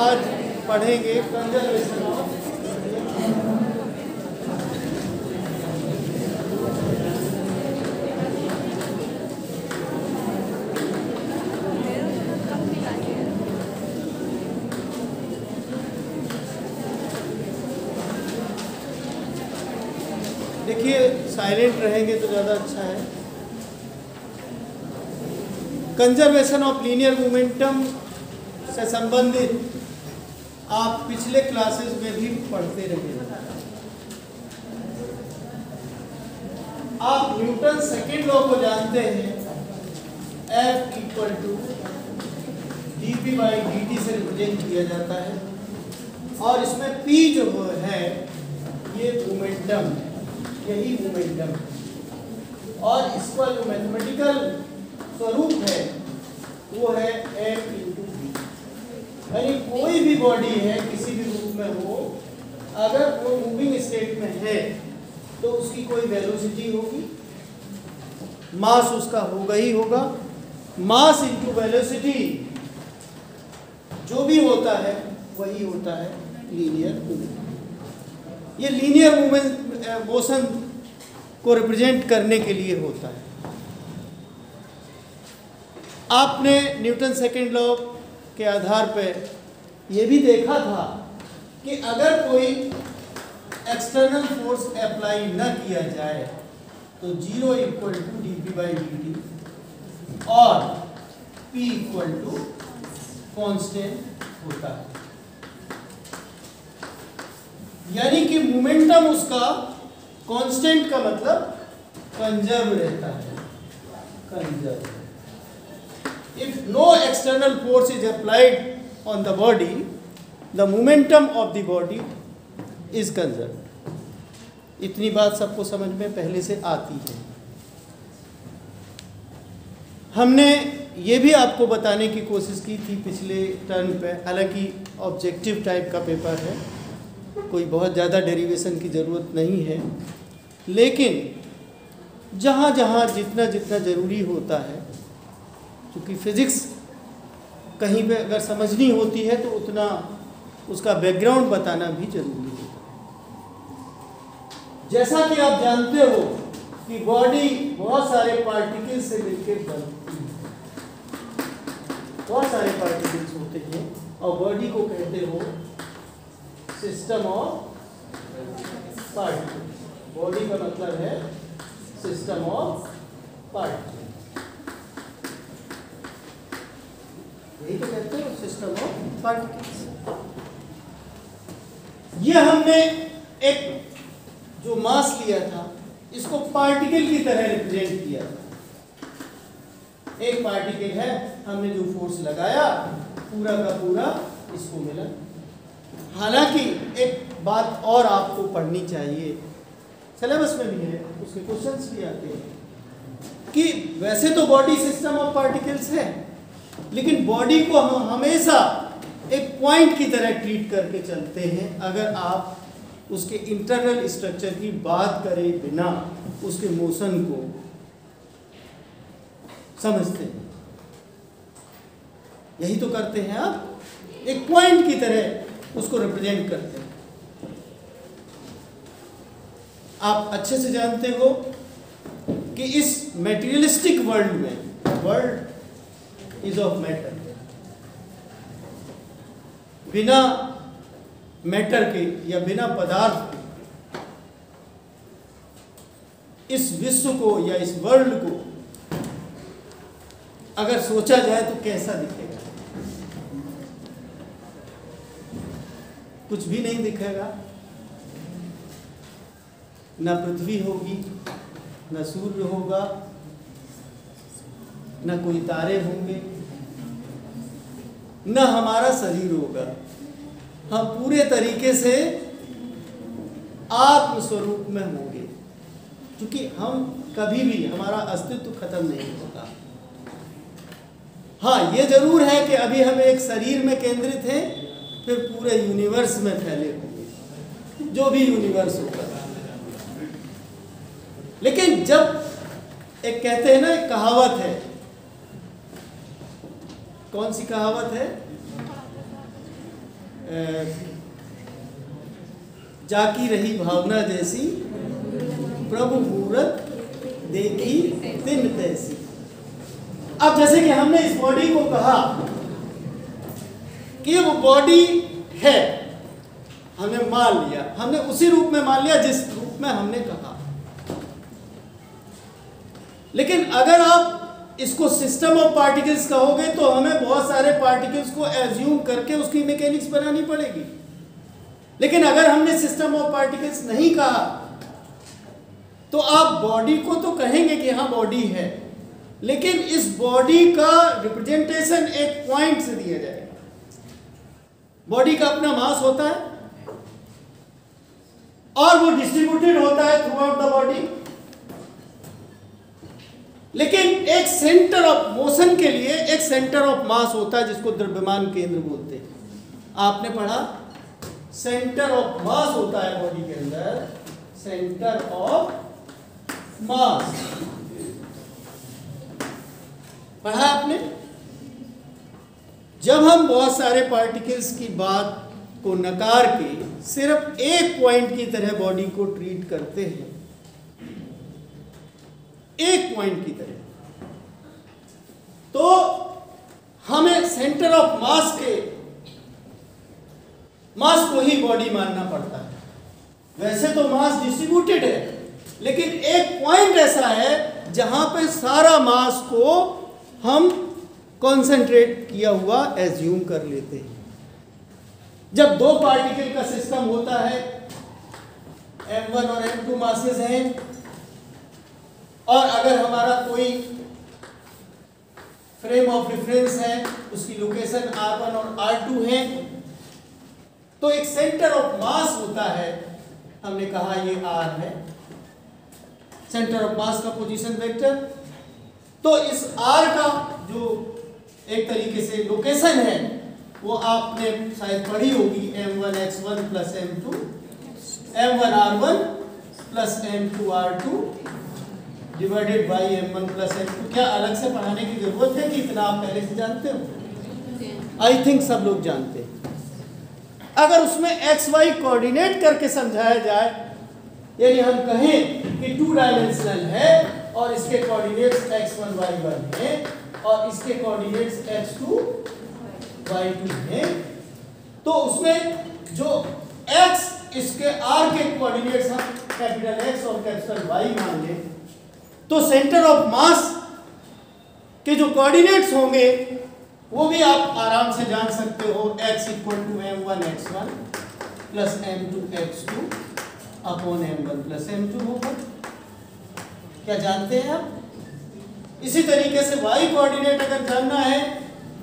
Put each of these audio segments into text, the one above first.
आज पढ़ेंगे conservation of देखिए साइलेंट रहेंगे तो ज़्यादा अच्छा है। कंजर्वेशन ऑफ लीनियर मोमेंटम से संबंधित आप पिछले क्लासेस में भी पढ़ते रहे। आप न्यूटन सेकेंड लॉ को जानते हैं, F equal to dp by dt से रिप्रेजेंट किया जाता है और इसमें P जो है ये मोमेंटम, यही मोमेंटम और इसका जो मैथमेटिकल स्वरूप है वो है F इंटू v। यानी कोई भी बॉडी है किसी भी रूप में हो, अगर वो मूविंग स्टेट में है तो उसकी कोई वेलोसिटी होगी, मास उसका होगा ही होगा। मास इंटू वेलोसिटी जो भी होता है वही होता है लीनियर मूवमेंट। ये लीनियर मूवमेंट मोशन को रिप्रेजेंट करने के लिए होता है। आपने न्यूटन सेकेंड लॉ के आधार पर यह भी देखा था कि अगर कोई एक्सटर्नल फोर्स अप्लाई न किया जाए तो 0 equal to dp by dt और p इक्वल टू कॉन्स्टेंट होता है। यानी कि मोमेंटम उसका कांस्टेंट का मतलब कंजर्व रहता है, conserve. If no external force is applied on the body, the momentum of the body is conserved. इतनी बात सबको समझ में पहले से आती है। हमने ये भी आपको बताने की कोशिश की थी पिछले टर्म पे, हालांकि ऑब्जेक्टिव टाइप का पेपर है, कोई बहुत ज़्यादा डेरिवेशन की ज़रूरत नहीं है, लेकिन जहाँ जहाँ जितना जितना ज़रूरी होता है, क्योंकि फिज़िक्स कहीं पे अगर समझनी होती है तो उतना उसका बैकग्राउंड बताना भी जरूरी होता है। जैसा कि आप जानते हो कि बॉडी बहुत सारे पार्टिकल्स से मिलकर बनती है, बहुत सारे पार्टिकल्स होते हैं और बॉडी को कहते हो सिस्टम ऑफ पार्टिकल्स। बॉडी का मतलब है सिस्टम ऑफ पार्टिकल्स, यही तो कहते हैं सिस्टम ऑफ पार्टिकल्स। ये हमने एक जो मास लिया था इसको पार्टिकल की तरह रिप्रेजेंट किया था। एक पार्टिकल है, हमने जो फोर्स लगाया पूरा का पूरा इसको मिला। हालांकि एक बात और आपको पढ़नी चाहिए, सिलेबस में भी है, उसके क्वेश्चंस भी आते हैं कि वैसे तो बॉडी सिस्टम ऑफ पार्टिकल्स है, लेकिन बॉडी को हम हमेशा एक पॉइंट की तरह ट्रीट करके चलते हैं अगर आप उसके इंटरनल स्ट्रक्चर की बात करें बिना उसके मोशन को समझते हैं। यही तो करते हैं आप, एक पॉइंट की तरह उसको रिप्रेजेंट करते हैं। आप अच्छे से जानते हो कि इस मेटीरियलिस्टिक वर्ल्ड में, वर्ल्ड इज ऑफ मैटर, बिना मैटर के या बिना पदार्थ के इस विश्व को या इस वर्ल्ड को अगर सोचा जाए तो कैसा दिखेगा? कुछ भी नहीं दिखेगा। ना पृथ्वी होगी, ना सूर्य होगा, ना कोई तारे होंगे, ना हमारा शरीर होगा। हम पूरे तरीके से आत्म स्वरूप में होंगे, क्योंकि हम कभी भी, हमारा अस्तित्व खत्म नहीं होगा। हाँ, ये जरूर है कि अभी हम एक शरीर में केंद्रित हैं, फिर पूरे यूनिवर्स में फैले होंगे, जो भी यूनिवर्स होगा। लेकिन जब एक कहते हैं ना, एक कहावत है, कौन सी कहावत है? जाकी रही भावना जैसी, प्रभु मूरत देखी तिन तैसी। अब जैसे कि हमने इस बॉडी को कहा कि वो बॉडी है, हमने मान लिया, हमने उसी रूप में मान लिया जिस रूप में हमने कहा। लेकिन अगर आप इसको सिस्टम ऑफ पार्टिकल्स कहोगे तो हमें बहुत सारे पार्टिकल्स को एज्यूम करके उसकी मैकेनिक्स बनानी पड़ेगी। लेकिन अगर हमने सिस्टम ऑफ पार्टिकल्स नहीं कहा तो आप बॉडी को तो कहेंगे कि हाँ बॉडी है, लेकिन इस बॉडी का रिप्रेजेंटेशन एक पॉइंट से दिया जाएगा। बॉडी का अपना मास होता है और वो डिस्ट्रीब्यूटेड होता है थ्रू आउट द बॉडी, लेकिन एक सेंटर ऑफ मोशन के लिए एक सेंटर ऑफ मास होता है जिसको द्रव्यमान केंद्र बोलते हैं। आपने पढ़ा सेंटर ऑफ मास होता है बॉडी के अंदर, सेंटर ऑफ मास पढ़ा आपने। जब हम बहुत सारे पार्टिकल्स की बात को नकार के सिर्फ एक पॉइंट की तरह बॉडी को ट्रीट करते हैं, एक पॉइंट की तरह, तो हमें सेंटर ऑफ मास के मास को ही बॉडी मानना पड़ता है। वैसे तो मास डिस्ट्रीब्यूटेड है, लेकिन एक पॉइंट ऐसा है जहां पे सारा मास को हम कॉन्सेंट्रेट किया हुआ एज्यूम कर लेते हैं। जब दो पार्टिकल का सिस्टम होता है, m1 और m2 मासेस हैं, और अगर हमारा कोई फ्रेम ऑफ रेफरेंस है, उसकी लोकेशन r1 और r2 है, तो एक सेंटर ऑफ मास होता है। हमने कहा ये r है, सेंटर ऑफ मास का पोजीशन वेक्टर। तो इस r का जो एक तरीके से लोकेशन है वो आपने शायद पढ़ी होगी, m1x1 plus m2 m1r1 plus m2r2 divided by m1 plus m2। क्या अलग से पढ़ाने की जरूरत है कि इतना आप पहले से जानते हो? आई थिंक सब लोग जानते हैं। अगर उसमें xy कोऑर्डिनेट करके समझाया जाए, यानी हम कहें कि 2 डायमेंशनल है और इसके कोऑर्डिनेट्स x1 y1 हैं और इसके कोऑर्डिनेट्स x2 y2 हैं, तो उसमें जो x इसके r के कोऑर्डिनेट्स हम कैपिटल X और कैपिटल Y मान लें, तो सेंटर ऑफ मास के जो कोऑर्डिनेट्स होंगे वो भी आप आराम से जान सकते हो। x equal to m1 x1 plus m2 x2 upon m1 plus m2 होगा। क्या जानते हैं आप? इसी तरीके से y कोऑर्डिनेट अगर जानना है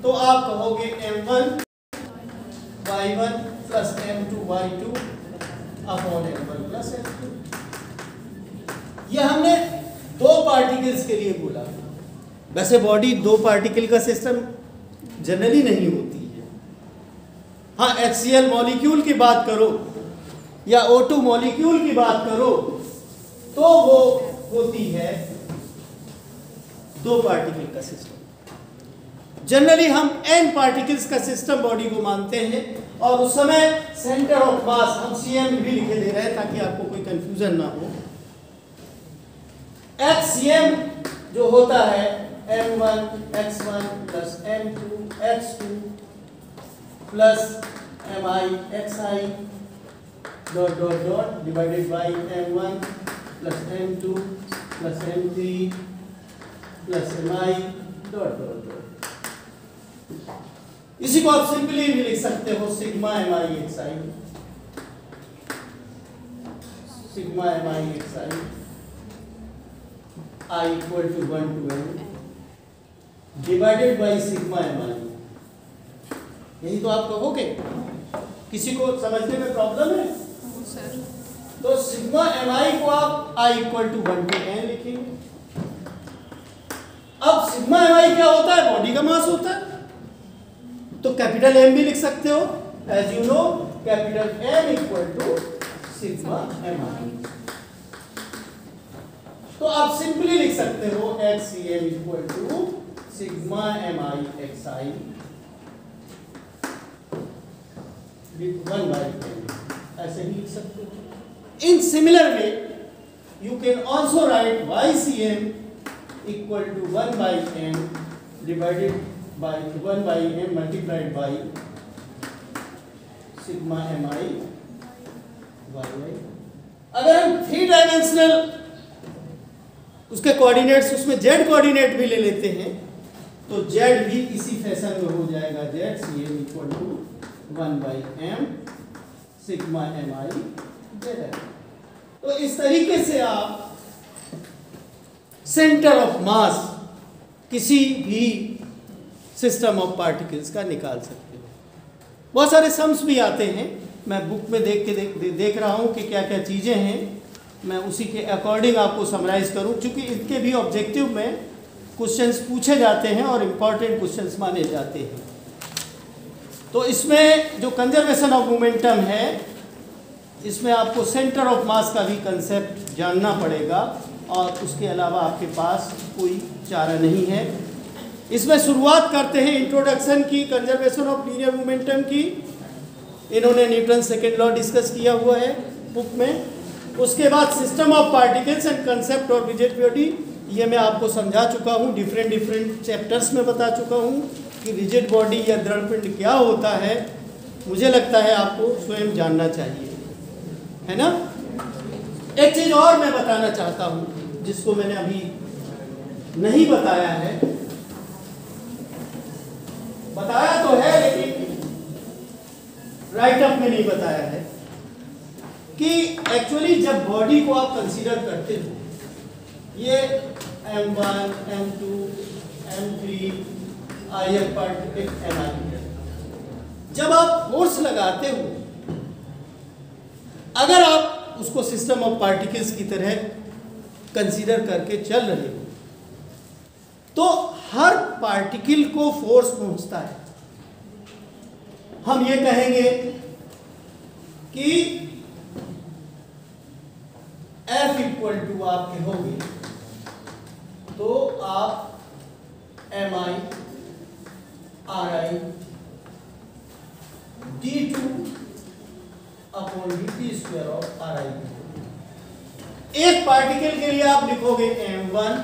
तो आप कहोगे m1 y1 plus m2 y2 upon m1 plus m2। यह हमने दो पार्टिकल्स के लिए बोला। वैसे बॉडी दो पार्टिकल का सिस्टम जनरली नहीं होती है। हाँ, HCl मॉलिक्यूल की बात करो या O2 मॉलिक्यूल की बात करो तो वो होती है दो पार्टिकल का सिस्टम। जनरली हम n पार्टिकल्स का सिस्टम बॉडी को मानते हैं, और उस समय सेंटर ऑफ मास हम Cm भी लिखे दे रहे हैं ताकि आपको कोई कंफ्यूजन ना हो। HCm जो होता है m1 x1 plus m2 x2 plus mi xi dot dot dot divided by m1 plus m2 plus m3 plus mi dot dot dot. इसी को आप सिंपली भी लिख सकते हो sigma mi xi, sigma mi xi I equal to 1 to n divided by sigma mi। यही तो आप कहोगे। किसी को समझने में प्रॉब्लम है? तो सिग्मा mi को आप I equal to 1 to n लिखेंगे। अब सिग्मा mi क्या होता है? बॉडी का मास होता है, तो कैपिटल M भी लिख सकते हो। As you know capital M equal to sigma mi। तो आप सिंपली लिख सकते हो HCl equal to sigma mi xi 1/m, ऐसे ही लिख सकते हो। In similar way you can also write YCM equal to 1/m divided by 1/m multiplied by sigma mi yi। अगर हम 3 डायमेंशनल उसके कोऑर्डिनेट्स, उसमें z कोऑर्डिनेट भी ले लेते हैं तो z भी इसी फैशन में हो जाएगा, ZCM equal to 1/m sigma mi z। तो इस तरीके से आप सेंटर ऑफ मास किसी भी सिस्टम ऑफ पार्टिकल्स का निकाल सकते हो। बहुत सारे सम्स भी आते हैं, मैं बुक में देख रहा हूँ कि क्या क्या चीज़ें हैं, मैं उसी के अकॉर्डिंग आपको समराइज करूँ, क्योंकि इनके भी ऑब्जेक्टिव में क्वेश्चंस पूछे जाते हैं और इम्पॉर्टेंट क्वेश्चंस माने जाते हैं। तो इसमें जो कंजर्वेशन ऑफ मोमेंटम है, इसमें आपको सेंटर ऑफ मास का भी कंसेप्ट जानना पड़ेगा और उसके अलावा आपके पास कोई चारा नहीं है। इसमें शुरुआत करते हैं इंट्रोडक्शन की, कंजर्वेशन ऑफ लीनियर मोमेंटम की। इन्होंने न्यूटन सेकेंड लॉ डिस्कस किया हुआ है बुक में। उसके बाद system of particles and concept of rigid body, ये मैं आपको समझा चुका हूँ, डिफरेंट चैप्टर्स में बता चुका हूँ कि रिजिड बॉडी या दृढ़पिंड क्या होता है। मुझे लगता है आपको स्वयं जानना चाहिए, है ना। एक चीज और मैं बताना चाहता हूं जिसको मैंने अभी नहीं बताया है, बताया तो है लेकिन राइट अप में नहीं बताया है, कि एक्चुअली जब बॉडी को आप कंसीडर करते हो, ये M1, M2, M3 ith particle mi, जब आप फोर्स लगाते हो, अगर आप उसको सिस्टम ऑफ पार्टिकल्स की तरह कंसीडर करके चल रहे हो तो हर पार्टिकल को फोर्स पहुंचता है। हम ये कहेंगे कि F इक्वल टू आप कहोगे तो आप mi ri d2 upon dt square of ri। एक पार्टिकल के लिए आप लिखोगे m1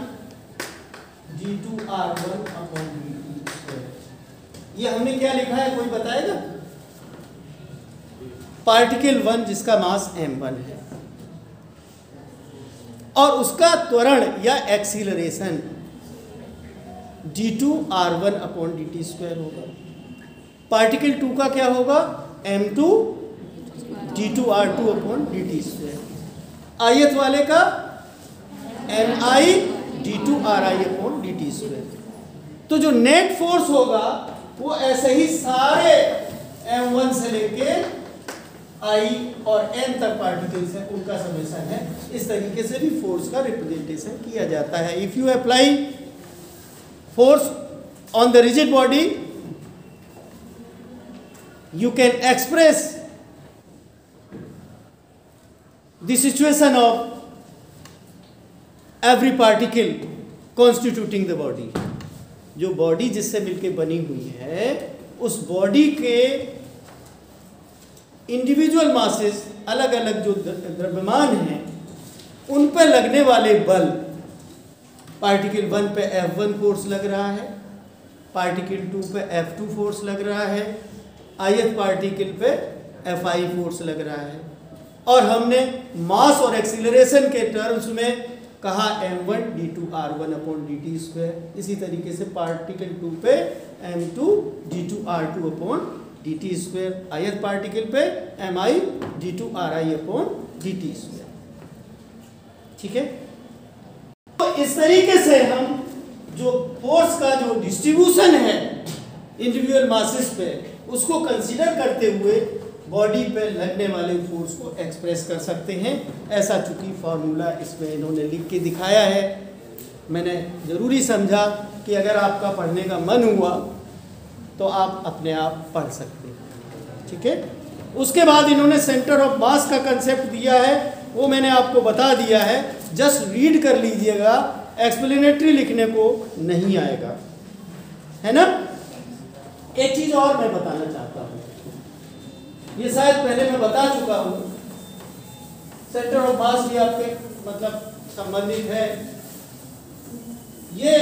d2 r1 upon dt square. ये हमने क्या लिखा है, कोई बताएगा? पार्टिकल 1 जिसका मास m1 है और उसका त्वरण या acceleration d2 r1 upon dt square होगा। पार्टिकल 2 का क्या होगा, m2 d2 r2 upon dt square. आयत वाले का mi d2 ri upon dt square. तो जो नेट फोर्स होगा वो ऐसे ही सारे m1 से लेके i और n तक पार्टिकल्स हैं, उनका समेशन है। इस तरीके से भी फोर्स का रिप्रेजेंटेशन किया जाता है। If you apply force on the rigid body, you can express the situation of every particle constituting the body। जो बॉडी जिससे मिलके बनी हुई है, उस बॉडी के इंडिविजुअल मासेस, अलग अलग जो द्रव्यमान हैं, उन पर लगने वाले बल, पार्टिकल 1 पे F1 फोर्स लग रहा है, पार्टिकल 2 पे F2 फोर्स लग रहा है, ith पार्टिकल पे Fi फोर्स लग रहा है। और हमने मास और एक्सीलरेशन के टर्म्स में कहा m1 d2 r1 upon dt square. इसी तरीके से पार्टिकल 2 पे m2 d2 r2 upon dt square, ith particle पे mi d2 ri upon dt square. ठीक है, तो इस तरीके से हम जो फोर्स का जो डिस्ट्रीब्यूशन है इंडिविजुअल मासेस पे, उसको कंसीडर करते हुए बॉडी पे लगने वाले फोर्स को एक्सप्रेस कर सकते हैं। ऐसा चूंकि फॉर्मूला इसमें इन्होंने लिख के दिखाया है, मैंने ज़रूरी समझा कि अगर आपका पढ़ने का मन हुआ तो आप अपने आप पढ़ सकते हैं। ठीक है, उसके बाद इन्होंने सेंटर ऑफ मास का कंसेप्ट दिया है, वो मैंने आपको बता दिया है, जस्ट रीड कर लीजिएगा, एक्सप्लेनेटरी लिखने को नहीं आएगा, है ना। एक चीज़ और मैं बताना चाहता हूँ ये शायद पहले मैं बता चुका हूँ। सेंटर ऑफ मास भी आपके मतलब संबंधित है। ये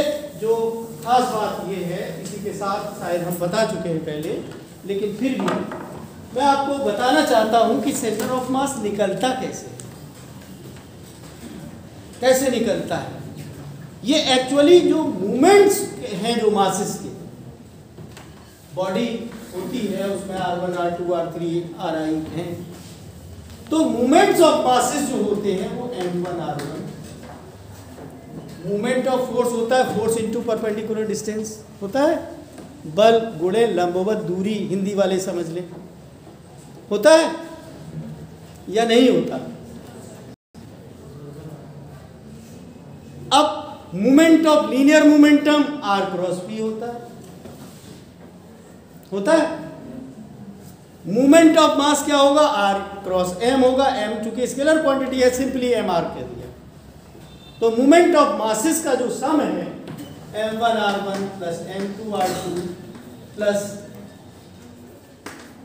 जो खास बात ये है, इसी के साथ शायद हम बता चुके हैं पहले, लेकिन फिर भी मैं आपको बताना चाहता हूं कि सेंटर ऑफ मास निकलता कैसे निकलता है। ये एक्चुअली जो मूवमेंट्स हैं, जो मासेस के बॉडी होती है उसमें R1, R2, R3, Ri हैं, तो मूवमेंट्स ऑफ मासेस जो होते हैं वो M1 R1, movement of force होता है, फोर्स इनटू परपेंडिकुलर डिस्टेंस होता है, बल गुणे लंबवत दूरी, हिंदी वाले समझ लें, होता है या नहीं होता। अब movement of linear momentum R cross P होता है। मूवमेंट ऑफ मास क्या होगा, R क्रॉस M होगा। M चूंकि स्केलर क्वांटिटी है, सिंपली mr कह दिया। तो मूवमेंट ऑफ मासेस का जो सम है M1 R1 plus M2 R2 plus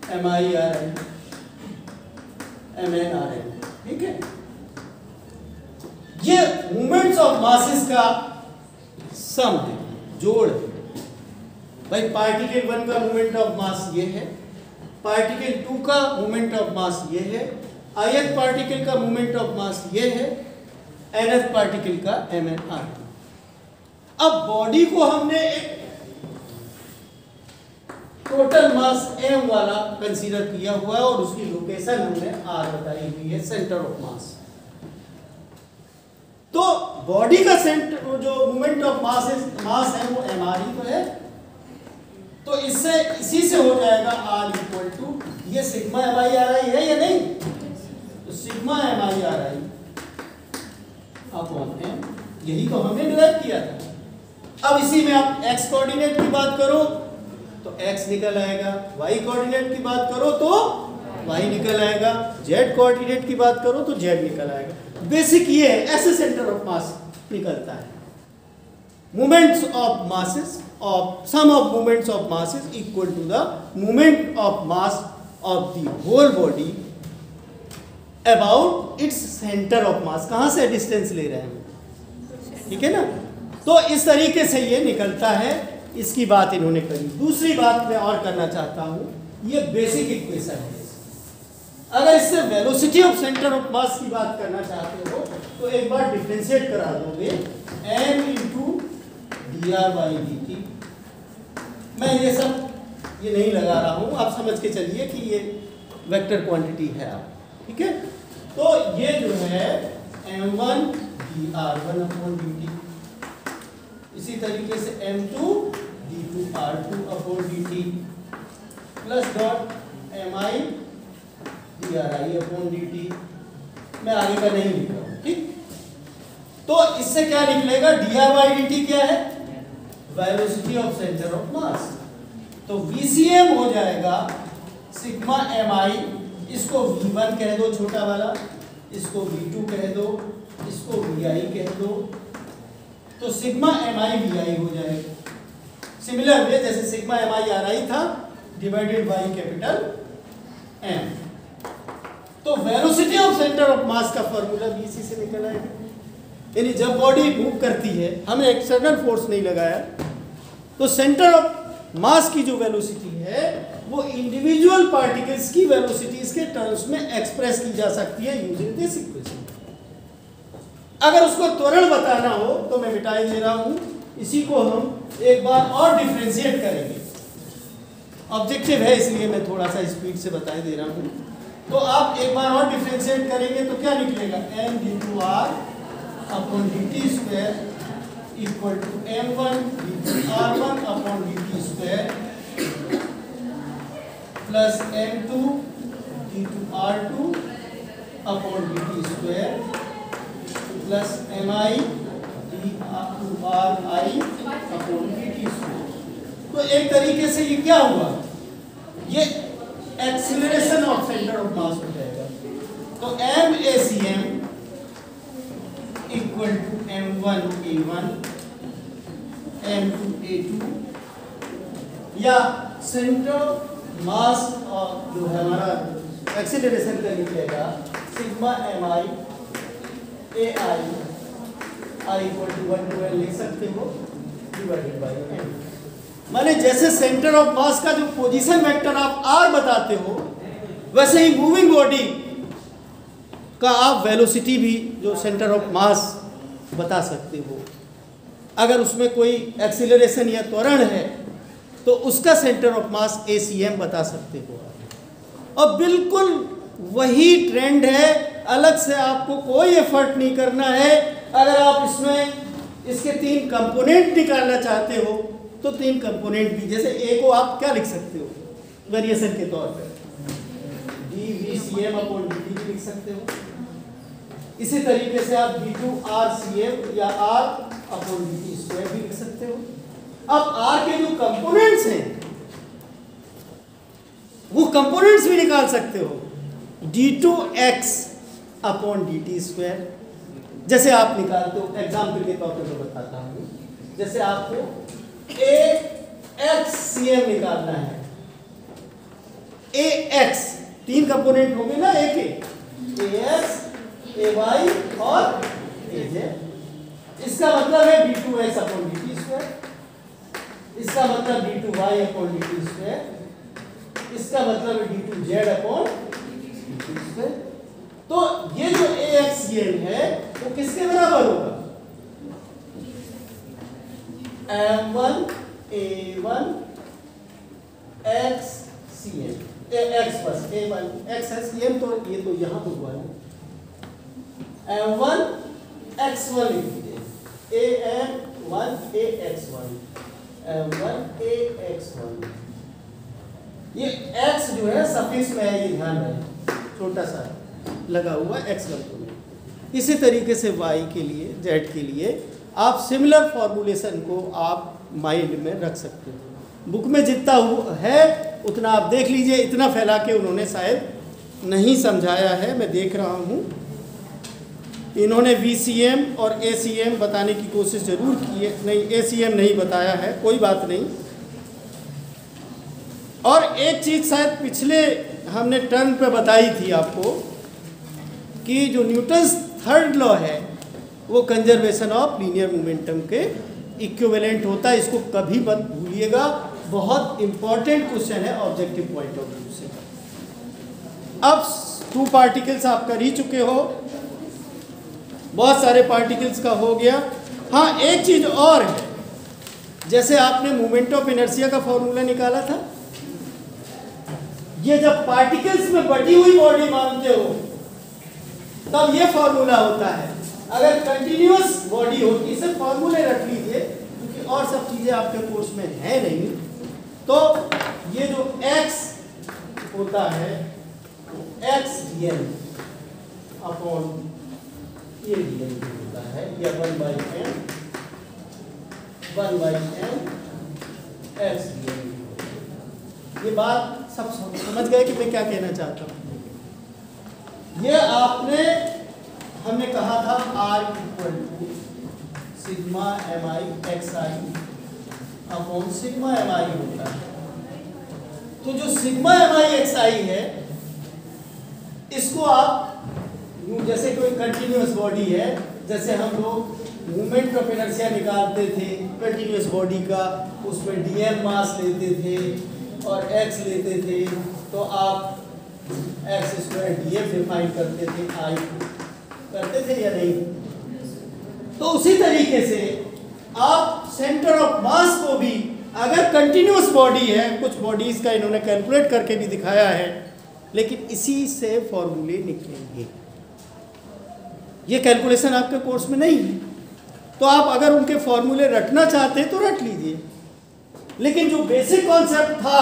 Mi Ri Mn Rn, ठीक है। ये मूवमेंट्स ऑफ मासेस का सम है, जोड़ है। भाई पार्टिकल 1 का मूवमेंट ऑफ मास ये है, पार्टिकल 2 का मूवमेंट ऑफ मास ये है, ith पार्टिकल का मूवमेंट ऑफ मास ये है, nth पार्टिकल का Mn Rn। अब बॉडी को हमने एक टोटल मास m वाला कंसीडर किया हुआ है और उसकी लोकेशन हमने R बताई हुई है, सेंटर ऑफ मास। तो बॉडी का सेंटर जो मूवमेंट ऑफ मास है वो mr ही तो है। तो इसी से हो जाएगा R इक्वल टू ये सिग्मा mi ri है या नहीं, तो sigma mi ri upon m, यही तो हमने डिराइव किया था। अब इसी में आप x कोऑर्डिनेट की बात करो तो x निकल आएगा, y कोऑर्डिनेट की बात करो तो y निकल आएगा, z कोऑर्डिनेट की बात करो तो z निकल आएगा। बेसिक ये है, ऐसे सेंटर ऑफ मास निकलता है। Moments of masses of sum of moments of masses equal to the moment of mass of the whole body about its center of mass। कहाँ से डिस्टेंस ले रहे हैं, ठीक है ना। तो इस तरीके से ये निकलता है, इसकी बात इन्होंने करी। दूसरी बात मैं और करना चाहता हूँ, ये बेसिक इक्वेशन है। अगर इससे वेलोसिटी ऑफ सेंटर ऑफ मास की बात करना चाहते हो तो एक बार डिफरेंशिएट करा दोगे, m into dr by dt। मैं ये नहीं लगा रहा हूँ, आप समझ के चलिए कि ये वेक्टर क्वांटिटी है आप, ठीक है। तो ये जो है m1 dr1 अपॉन dt, इसी तरीके से m2 d2r2 upon dt plus dot mi dri upon dt। मैं आगे का नहीं लिख रहा हूँ, ठीक। तो इससे क्या निकलेगा, dr by dt क्या है, वेलोसिटी ऑफ सेंटर ऑफ मास। तो VCM हो जाएगा सिग्मा mi, इसको V1 कह दो छोटा वाला, इसको V2 कह दो, इसको Vi कह दो, तो सिग्मा mi Vi हो जाएगा। सिमिलर वे जैसे सिग्मा mi ri था डिवाइडेड बाई कैपिटल M। तो वेलोसिटी ऑफ सेंटर ऑफ मास का फॉर्मूला भी इसी से निकल आएगा। यानी जब बॉडी मूव करती है, हमने एक्सटर्नल फोर्स नहीं लगाया, तो सेंटर ऑफ मास की जो वेलोसिटी है वो इंडिविजुअल पार्टिकल्स की वेलोसिटीज के टर्म्स में एक्सप्रेस की जा सकती है यूजिंग दिस इक्वेशन। अगर उसको त्वरण बताना हो तो मैं मिटा दे रहा हूं, इसी को हम एक बार और डिफरेंशिएट करेंगे। ऑब्जेक्टिव है इसलिए मैं थोड़ा सा स्पीड से बता दे रहा हूं। तो आप एक बार और डिफरेंशिएट करेंगे तो क्या निकलेगा, m × r upon dt square equal to m1 r1 upon dt square plus m2 d2r2 upon dt square plus mi d2ri upon dt square. तो एक तरीके से ये क्या हुआ, ये acceleration of centre of mass हो जाएगा। तो MACM equal to m1 a1 m2 a2, या सेंटर मास और जो है हमारा एक्सीलरेशन का निकलेगा sigma mi ai i equal to 1 to n लिख सकते हो डिवाइडेड बाय n। माने जैसे सेंटर ऑफ मास का जो पोजीशन वेक्टर आप r बताते हो, वैसे ही मूविंग बॉडी का आप वेलोसिटी भी जो सेंटर ऑफ मास बता सकते हो। अगर उसमें कोई एक्सीलरेशन या त्वरण है तो उसका सेंटर ऑफ मास ACM बता सकते हो। और बिल्कुल वही ट्रेंड है, अलग से आपको कोई एफर्ट नहीं करना है। अगर आप इसमें इसके 3 कंपोनेंट निकालना चाहते हो तो 3 कंपोनेंट भी, जैसे ए को आप क्या लिख सकते हो वेरिएशन के तौर पे dVCM/dt भी लिख सकते हो। इसी तरीके से आप d2RCM या R/dt² भी लिख सकते हो। अब R के जो कंपोनेंट्स हैं वो कंपोनेंट्स भी निकाल सकते हो d2x/dt²। जैसे आप निकालते हो, एग्जाम्पल के तौर पर मैं बताता हूँ, जैसे आपको AXCM निकालना है। AX 3 कंपोनेंट होंगे ना, A के AX AY और AJ। इसका मतलब है d2x/dt², इसका मतलब d2y/dt², इसका मतलब है d2z/dt²। तो ये जो AXCM है वो किसके बराबर होगा? M1 A1 XCM x बस A1 XCM, तो ये तो यहां तो हुआ है M1 X1 लिख दीजिए AM1 AX1 M1 AX1। ये x जो है सफिक्स में है, ये ध्यान रहे, छोटा सा लगा हुआ x कंपोनेंट। इसी तरीके से y के लिए z के लिए आप सिमिलर फॉर्मूलेशन को आप माइंड में रख सकते हो। बुक में जितना है उतना आप देख लीजिए, इतना फैला के उन्होंने शायद नहीं समझाया है, मैं देख रहा हूँ। इन्होंने VCM और ACM बताने की कोशिश जरूर की है, नहीं ACM नहीं बताया है, कोई बात नहीं। और एक चीज़ शायद पिछले हमने टर्म पे बताई थी आपको कि जो न्यूटन्स थर्ड लॉ है वो कंजर्वेशन ऑफ लीनियर मोमेंटम के इक्विवेलेंट होता है। इसको कभी मत भूलिएगा, बहुत इंपॉर्टेंट क्वेश्चन है ऑब्जेक्टिव पॉइंट ऑफ व्यू से। अब 2 पार्टिकल्स आप कर ही चुके हो, बहुत सारे पार्टिकल्स का हो गया। हाँ, एक चीज़ और है, जैसे आपने मोमेंट ऑफ इनर्शिया का फॉर्मूला निकाला था, ये जब पार्टिकल्स में बटी हुई बॉडी मानते हो तब ये फॉर्मूला होता है। अगर कंटिन्यूअस बॉडी होती, इसे फॉर्मूले रख लीजिए क्योंकि और सब चीजें आपके कोर्स में है नहीं। तो ये जो x होता है XDN अपॉन ये dN होता है, या 1/n XDN। ये बात सब समझ गए कि मैं क्या कहना चाहता हूँ। ये आपने हमने कहा था R equal to sigma mi xi upon sigma mi होता है। तो जो सिग्मा mi xi है इसको आप जैसे कोई कंटिन्यूअस बॉडी है, जैसे हम लोग मूवमेंट ऑफ इनर्शिया निकालते थे कंटिन्यूअस बॉडी का, उसमें dm मास लेते थे और x लेते थे, तो आप x² df डिफाइन करते थे, I करते थे या नहीं? तो उसी तरीके से आप सेंटर ऑफ मास को भी, अगर कंटिन्यूअस बॉडी है, कुछ बॉडीज का इन्होंने कैलकुलेट करके भी दिखाया है, लेकिन इसी से फॉर्मूले निकलेंगे। ये कैलकुलेशन आपके कोर्स में नहीं है, तो आप अगर उनके फॉर्मूले रखना चाहते हैं तो रख लीजिए। लेकिन जो बेसिक कॉन्सेप्ट था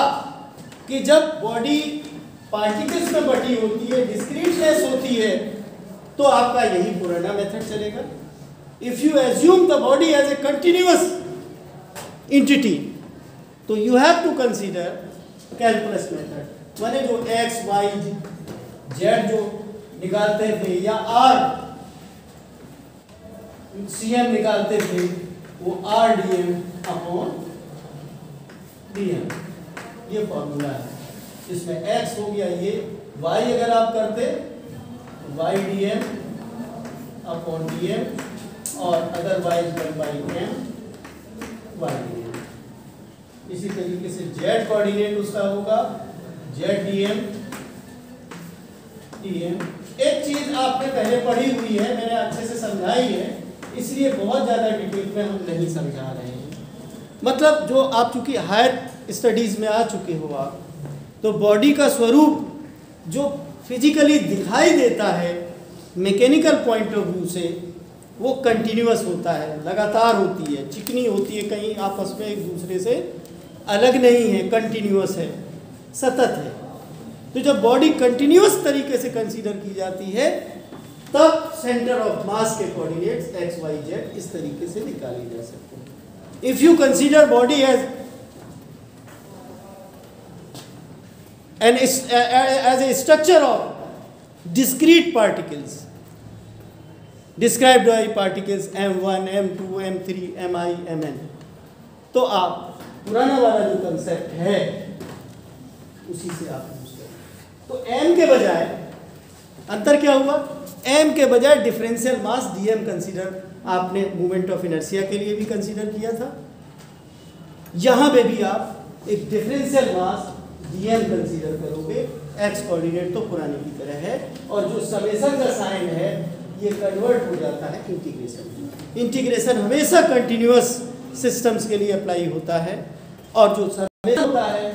कि जब बॉडी पार्टिकल्स में बटी होती है, डिस्क्रीटनेस होती है, तो आपका यही पुराना मेथड चलेगा। If you assume the body as a continuous entity, तो you have to consider calculus method. माने जो x y z जो निकालते थे या r cm निकालते थे, वो r dm अपॉन dm, ये फॉर्मूला है। इसमें x हो गया ये, y अगर आप करते तो y dm अपॉन dm और अदरवाइज 1/m y dm। इसी तरीके से z कोऑर्डिनेट उसका होगा z dm dm। एक चीज आपने पहले पढ़ी हुई है, मैंने अच्छे से समझाई है, इसलिए बहुत ज़्यादा डिटेल में हम नहीं समझा रहे हैं। मतलब जो आप चूंकि हायर स्टडीज़ में आ चुके हो आप, तो बॉडी का स्वरूप जो फिजिकली दिखाई देता है मैकेनिकल पॉइंट ऑफ व्यू से, वो कंटिन्यूअस होता है, लगातार होती है, चिकनी होती है, कहीं आपस में एक दूसरे से अलग नहीं है, कंटिन्यूअस है, सतत है। तो जब बॉडी कंटिन्यूअस तरीके से कंसीडर की जाती है तब सेंटर ऑफ मास के कोऑर्डिनेट्स एक्स वाई जेड इस तरीके से निकाली जा सकते हैं। If you consider body as a structure of discrete particles described by particles m1 m2 m3 mi mn, तो आप पुराना वाला जो कंसेप्ट है उसी से आप यूज करें। तो m के बजाय अंतर क्या हुआ, m के बजाय डिफरेंशियल मास dm कंसीडर आपने मोमेंट ऑफ इनर्शिया के लिए भी कंसीडर किया था, यहां पे भी आप एक डिफरेंशियल मास dm कंसीडर करोगे। x कोऑर्डिनेट तो पुराने की तरह है, और जो समेशन का साइन है ये कन्वर्ट हो जाता है इंटीग्रेशन। इंटीग्रेशन हमेशा कंटिन्यूअस सिस्टम्स के लिए अप्लाई होता है, और जो समेशन होता है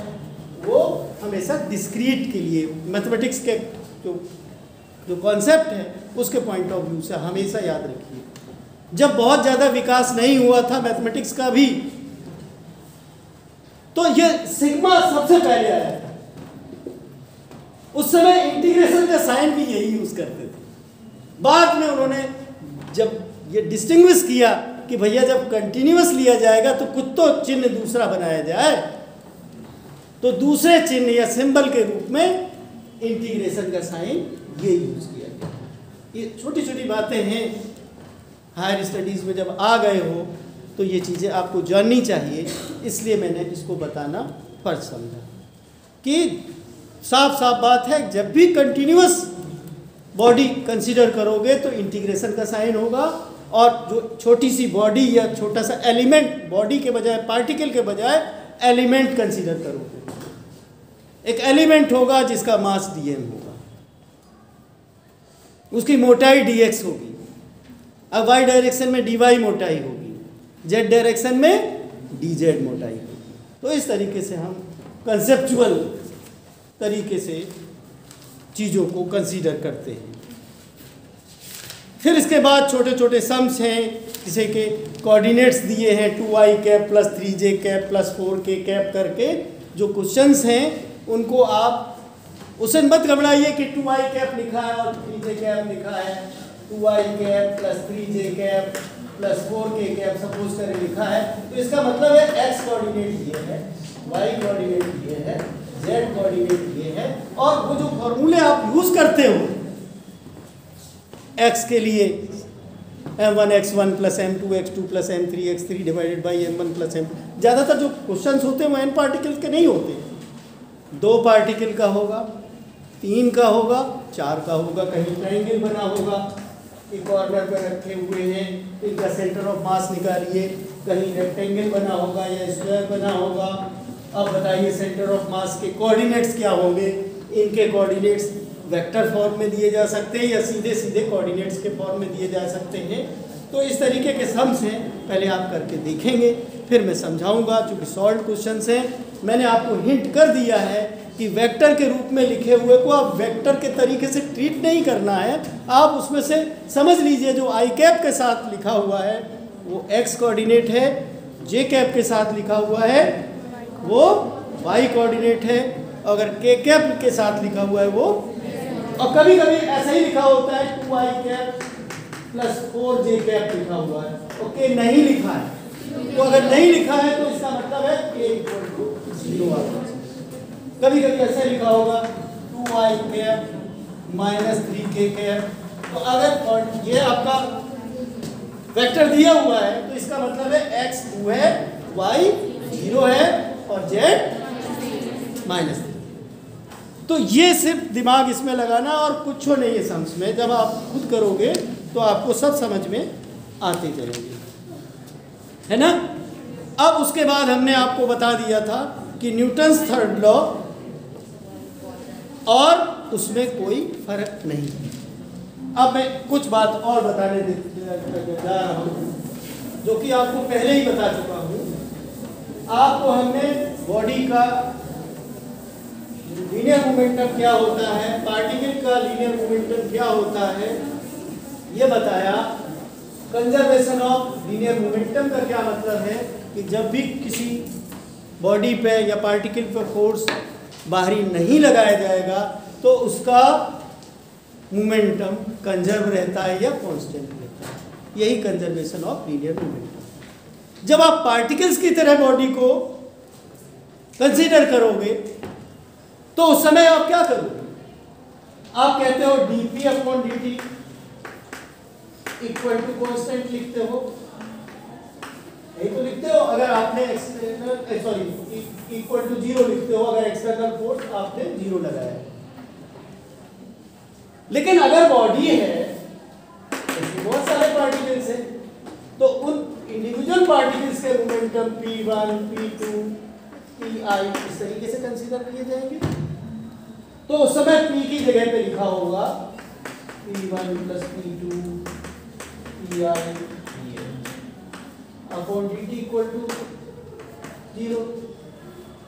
वो हमेशा डिस्क्रीट के लिए, मैथमेटिक्स के जो कॉन्सेप्ट है उसके पॉइंट ऑफ व्यू से हमेशा याद रखिए। जब बहुत ज़्यादा विकास नहीं हुआ था मैथमेटिक्स का भी, तो ये सिग्मा सबसे पहले आया था। उस समय इंटीग्रेशन का साइन भी यही यूज करते थे। बाद में उन्होंने जब ये डिस्टिंग्विश किया कि भैया जब कंटिन्यूअस लिया जाएगा तो कुछ तो चिन्ह दूसरा बनाया जाए, तो दूसरे चिन्ह या सिंबल के रूप में इंटीग्रेशन का साइन ये यूज किया गया। ये छोटी छोटी बातें हैं, हायर स्टडीज में जब आ गए हो तो ये चीज़ें आपको जाननी चाहिए, इसलिए मैंने इसको बताना फर्ज समझा कि साफ साफ बात है, जब भी कंटिन्यूअस बॉडी कंसीडर करोगे तो इंटीग्रेशन का साइन होगा, और जो छोटी सी बॉडी या छोटा सा एलिमेंट, बॉडी के बजाय पार्टिकल के बजाय एलिमेंट कंसीडर करोगे। एक एलिमेंट होगा जिसका मास dm होगा, उसकी मोटाई dx होगी, अब y डायरेक्शन में dy मोटाई होगी, z डायरेक्शन में dz मोटाई होगी। तो इस तरीके से हम कंसेप्चुअल तरीके से चीज़ों को कंसीडर करते हैं। फिर इसके बाद छोटे छोटे सम्स हैं, जैसे कि कोऑर्डिनेट्स दिए हैं 2i cap plus 3j cap plus 4k cap करके जो क्वेश्चंस हैं उनको आप उससे मत घबराइए कि 2i कैप लिखा है और 3j कैप लिखा है। 2i cap plus 3j cap plus 4k cap suppose करें लिखा है, तो इसका मतलब है x कोऑर्डिनेट ये है, y कोऑर्डिनेट ये है, z कोऑर्डिनेट ये है, और वो जो फॉर्मूले आप यूज करते हो x के लिए m1 x1 plus m2 x2 plus m3 x3 divided by m1 plus m, ज़्यादातर जो क्वेश्चंस होते हैं वो n पार्टिकल के नहीं होते, 2 पार्टिकल का होगा, 3 का होगा, 4 का होगा, कहीं ट्रायंगल बना होगा, एक कॉर्नर पर रखे हुए हैं, इनका सेंटर ऑफ मास निकालिए, कहीं रेक्टेंगल बना होगा या स्क्वायर बना होगा। अब बताइए सेंटर ऑफ मास के कोऑर्डिनेट्स क्या होंगे। इनके कोऑर्डिनेट्स वेक्टर फॉर्म में दिए जा सकते हैं या सीधे सीधे कोऑर्डिनेट्स के फॉर्म में दिए जा सकते हैं। तो इस तरीके के सम्स हैं, पहले आप करके देखेंगे, फिर मैं समझाऊंगा। चूँकि सॉल्व क्वेश्चंस हैं, मैंने आपको हिंट कर दिया है कि वेक्टर के रूप में लिखे हुए को आप वेक्टर के तरीके से ट्रीट नहीं करना है। आप उसमें से समझ लीजिए जो आई कैप के साथ लिखा हुआ है वो x कोऑर्डिनेट है, j कैप के साथ लिखा हुआ है वो y कोऑर्डिनेट है, अगर k कैप के साथ लिखा हुआ है वो, और कभी कभी ऐसा ही लिखा होता है 2i cap plus 4j cap लिखा हुआ है, ओके नहीं लिखा है। तो अगर नहीं लिखा है तो इसका मतलब है k इक्वल टू 0 आता है। कभी कभी ऐसा लिखा होगा 2i cap minus 3k cap, तो अगर ये आपका वेक्टर दिया हुआ है तो इसका मतलब है x 2 है, y 0 है और z -3। तो ये सिर्फ दिमाग इसमें लगाना और कुछ नहीं है सम्स में, जब आप खुद करोगे तो आपको सब समझ में आते जाएंगे, है ना। अब उसके बाद हमने आपको बता दिया था कि न्यूटन्स थर्ड लॉ और उसमें कोई फर्क नहीं है। अब मैं कुछ बात और बताने जा रहा हूँ जो कि आपको पहले ही बता चुका हूँ। आपको हमने बॉडी का लीनियर मोमेंटम क्या होता है, पार्टिकल का लीनियर मोमेंटम क्या होता है, ये बताया। कंजर्वेशन ऑफ लीनियर मोमेंटम का क्या मतलब है कि जब भी किसी बॉडी पे या पार्टिकल पे फोर्स बाहरी नहीं लगाया जाएगा तो उसका मोमेंटम कंजर्व रहता है या कांस्टेंट रहता है। यही कंजर्वेशन ऑफ लीनियर मोमेंटम। जब आप पार्टिकल्स की तरह बॉडी को कंसीडर करोगे तो उस समय आप क्या करोगे? आप कहते हो dp upon dt equal to constant लिखते हो, यही तो लिखते हो। अगर आपने इक्वल टू 0 लिखते हो अगर एक्सटर्नल फोर्स आपने 0 लगाया है। लेकिन अगर बॉडी है, इसमें बहुत सारे पार्टिकल्स हैं, तो उन इंडिविजुअल पार्टिकल्स के मोमेंटम p1, p2, pi इस तरीके से कंसीडर किए जाएंगे। तो उस समय p की जगह पे लिखा होगा p1 plus p2 pi upon dt equal to 0।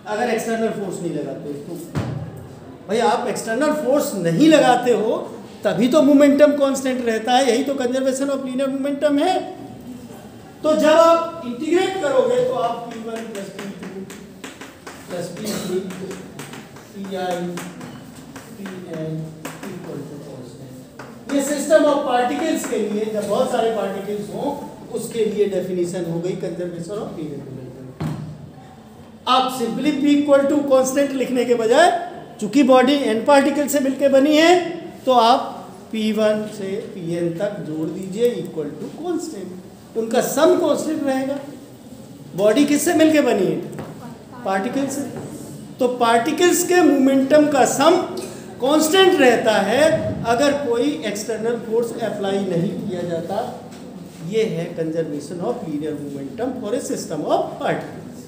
अगर एक्सटर्नल फोर्स नहीं लगाते तो भाई, आप एक्सटर्नल फोर्स नहीं लगाते हो तभी तो मोमेंटम कांस्टेंट रहता है। यही तो कंजर्वेशन ऑफ लीनियर मोमेंटम है। तो जब आप इंटीग्रेट करोगे तो आप p1 plus p2 plus p3 pi pn equal to constant. ये सिस्टम ऑफ पार्टिकल्स के लिए, जब बहुत सारे पार्टिकल्स हों उसके लिए डेफिनेशन हो गई कंजर्वेशन ऑफ लीनियर मोमेंटम। आप simply p equal to constant लिखने के बजाय, चूंकि बॉडी n पार्टिकल से मिलकर बनी है, तो आप p1 से pn तक जोड़ दीजिए इक्वल टू कांस्टेंट। उनका सम कांस्टेंट रहेगा। बॉडी किससे मिलकर बनी है? पार्टिकल से। तो पार्टिकल्स के मोमेंटम का सम कांस्टेंट रहता है अगर कोई एक्सटर्नल फोर्स अप्लाई नहीं किया जाता। ये है conservation of linear momentum for a system of particles.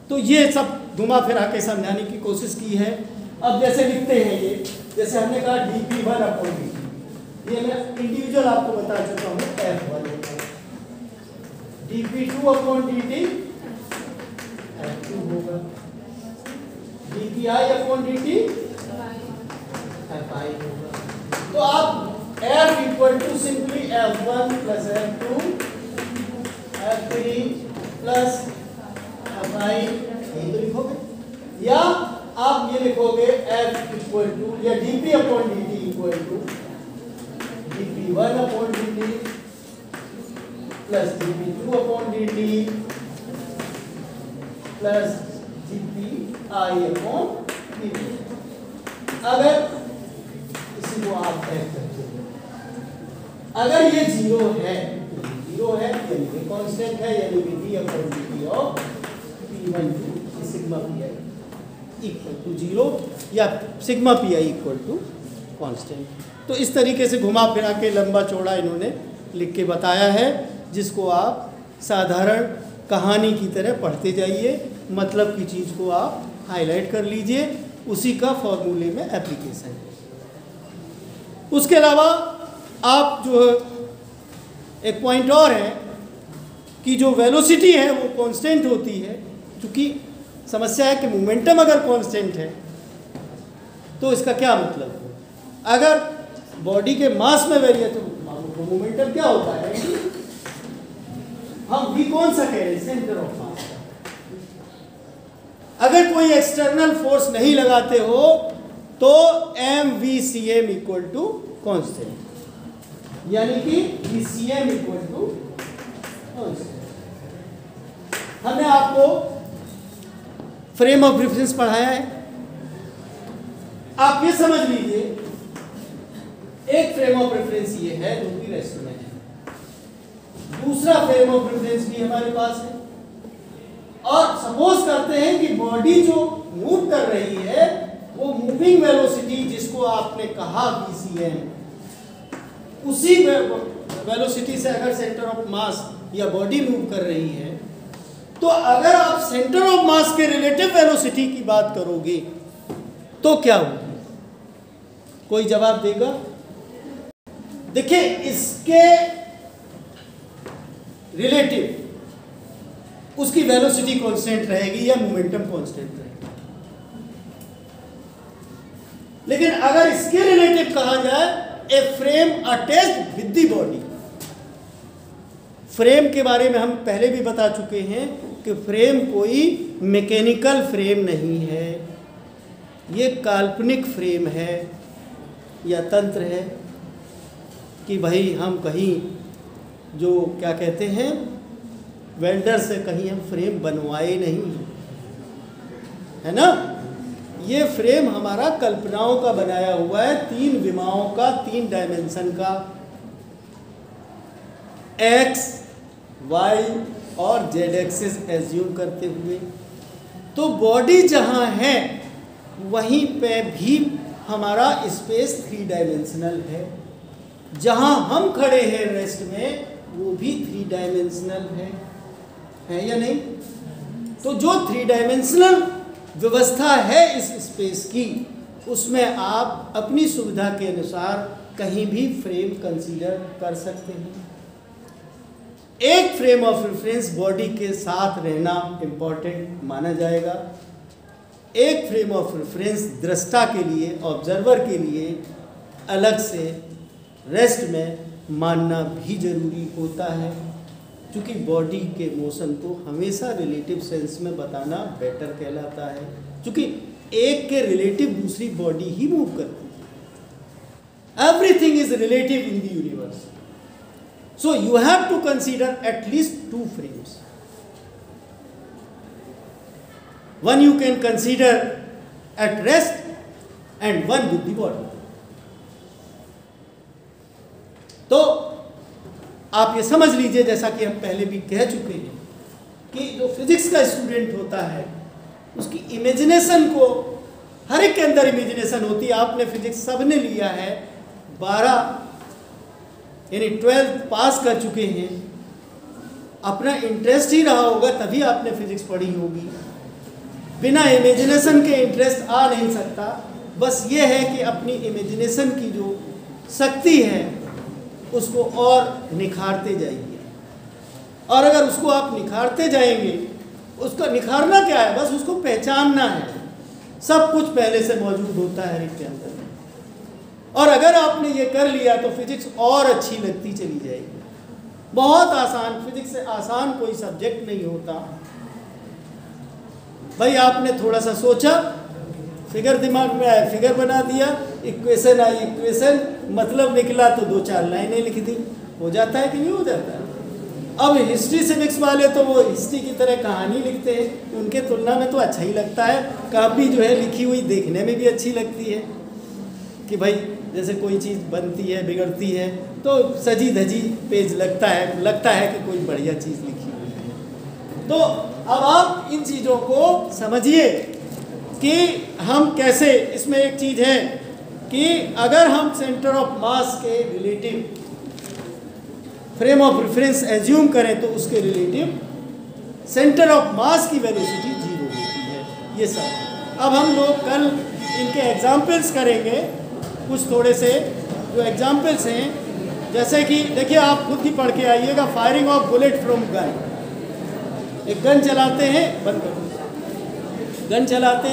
तो ये सब घुमा फिरा के समझाने की कोशिश की है। अब जैसे लिखते हैं ये, जैसे हमने कहा dp1 अपॉन dt, ये मैं इंडिविजुअल आपको बता चुका हूँ f1 होगा, dp2 अपॉन dt f2 होगा, dpi अपॉन dt fi होगा। तो आप f equal to simply f1 plus f2 f3 plus fi यही तो लिखोगे, या आप ये लिखोगे f इक्वल टू या dp upon dt equal to dp1 upon dt plus dp2 upon dt plus dpi upon dt। अगर इसी को आप f करते हो, अगर ये 0 है, 0 है यानी कि कांस्टेंट है, यानी कि d upon dt of p1 to sigma pi equal to 0 या sigma P I equal to constant. तो इस तरीके से घुमा फिरा के लंबा चौड़ा इन्होंने लिख के बताया है, जिसको आप साधारण कहानी की तरह पढ़ते जाइए, मतलब की चीज़ को आप हाईलाइट कर लीजिए, उसी का फॉर्मूले में एप्लीकेशन है। उसके अलावा आप जो एक पॉइंट और है कि जो वेलोसिटी है वो कांस्टेंट होती है। क्योंकि समस्या है कि मोमेंटम अगर कांस्टेंट है तो इसका क्या मतलब है? अगर बॉडी के मास में वेरी है तो मोमेंटम क्या होता है? हम भी कौन सा कह रहे हैं? सेंटर ऑफ मास। अगर कोई एक्सटर्नल फोर्स नहीं लगाते हो तो mvcm इक्वल टू कांस्टेंट, यानी कि vcm इक्वल टू कांस्टेंट। हमने आपको फ्रेम ऑफ रेफरेंस पढ़ाया है। आप ये समझ लीजिए, एक फ्रेम ऑफ रेफरेंस ये है जो कि रेस्ट में है, दूसरा फ्रेम ऑफ रेफरेंस भी हमारे पास है, और सपोज करते हैं कि बॉडी जो मूव कर रही है वो मूविंग वेलोसिटी जिसको आपने कहा VCM, उसी वेलोसिटी से अगर सेंटर ऑफ मास या बॉडी मूव कर रही है, तो अगर आप सेंटर ऑफ मास के रिलेटिव वेलोसिटी की बात करोगे तो क्या होगी? कोई जवाब देगा? देखिए, इसके रिलेटिव उसकी वेलोसिटी कांस्टेंट रहेगी या मोमेंटम कांस्टेंट रहेगी। लेकिन अगर इसके रिलेटिव कहा जाए a frame attached with the body, frame के बारे में हम पहले भी बता चुके हैं कि फ्रेम कोई मैकेनिकल फ्रेम नहीं है, ये काल्पनिक फ्रेम है या तंत्र है कि भाई हम कहीं जो क्या कहते हैं वेल्डर से कहीं हम फ्रेम बनवाए नहीं, है ना। ये फ्रेम हमारा कल्पनाओं का बनाया हुआ है, 3 विमाओं का, 3 डायमेंशन का, एक्स, वाई और जेड एक्सिस एज्यूम करते हुए। तो बॉडी जहाँ है वहीं पे भी हमारा स्पेस 3 डायमेंशनल है, जहाँ हम खड़े हैं रेस्ट में वो भी 3 डायमेंशनल है या नहीं? तो जो 3 डायमेंशनल व्यवस्था है इस स्पेस की, उसमें आप अपनी सुविधा के अनुसार कहीं भी फ्रेम कंसीडर कर सकते हैं। एक फ्रेम ऑफ रेफरेंस बॉडी के साथ रहना इंपॉर्टेंट माना जाएगा। एक फ्रेम ऑफ रेफरेंस दृष्टा के लिए, ऑब्जर्वर के लिए अलग से रेस्ट में मानना भी जरूरी होता है, क्योंकि बॉडी के मोशन को हमेशा रिलेटिव सेंस में बताना बेटर कहलाता है, क्योंकि एक के रिलेटिव दूसरी बॉडी ही मूव करती है। Everything is relative in the universe, so you have to consider at least 2 frames. One you can consider at rest and one with the body. तो आप ये समझ लीजिए, जैसा कि हम पहले भी कह चुके हैं, कि जो फिजिक्स का स्टूडेंट होता है उसकी इमेजिनेशन को, हर एक के अंदर इमेजिनेशन होती है। आपने फिजिक्स सबने लिया है, 12 यानी 12th पास कर चुके हैं, अपना इंटरेस्ट ही रहा होगा तभी आपने फिजिक्स पढ़ी होगी। बिना इमेजिनेशन के इंटरेस्ट आ नहीं सकता। बस ये है कि अपनी इमेजिनेशन की जो शक्ति है उसको और निखारते जाइए, और अगर उसको आप निखारते जाएंगे, उसका निखारना क्या है, बस उसको पहचानना है। सब कुछ पहले से मौजूद होता है एक के अंदर, और अगर आपने ये कर लिया तो फिजिक्स और अच्छी लगती चली जाएगी। बहुत आसान, फिजिक्स से आसान कोई सब्जेक्ट नहीं होता। भाई आपने थोड़ा सा सोचा, फिगर दिमाग में आया, फिगर बना दिया, इक्वेशन आई, इक्वेशन मतलब निकला तो 2-4 लाइनें लिख दी, हो जाता है कि नहीं हो जाता है। अब हिस्ट्री सिविक्स वाले तो वो हिस्ट्री की तरह कहानी लिखते हैं, उनके तुलना में तो अच्छा ही लगता है। कापी जो है लिखी हुई देखने में भी अच्छी लगती है कि भाई जैसे कोई चीज़ बनती है, बिगड़ती है तो सजी धजी पेज लगता है कि कोई बढ़िया चीज़ लिखी हुई है। तो अब आप इन चीज़ों को समझिए कि हम कैसे, इसमें एक चीज़ है कि अगर हम सेंटर ऑफ मास के relative frame of reference assume करें तो उसके रिलेटिव सेंटर ऑफ मास की वेलोसिटी 0 होती है। ये सब अब हम लोग कल इनके एग्जाम्पल्स करेंगे, कुछ थोड़े से जो एग्जाम्पल्स हैं, जैसे कि देखिए आप खुद ही पढ़ के आइएगा। Firing of bullet from gun, एक गन चलाते हैं, बंद करो, गन चलाते हैं।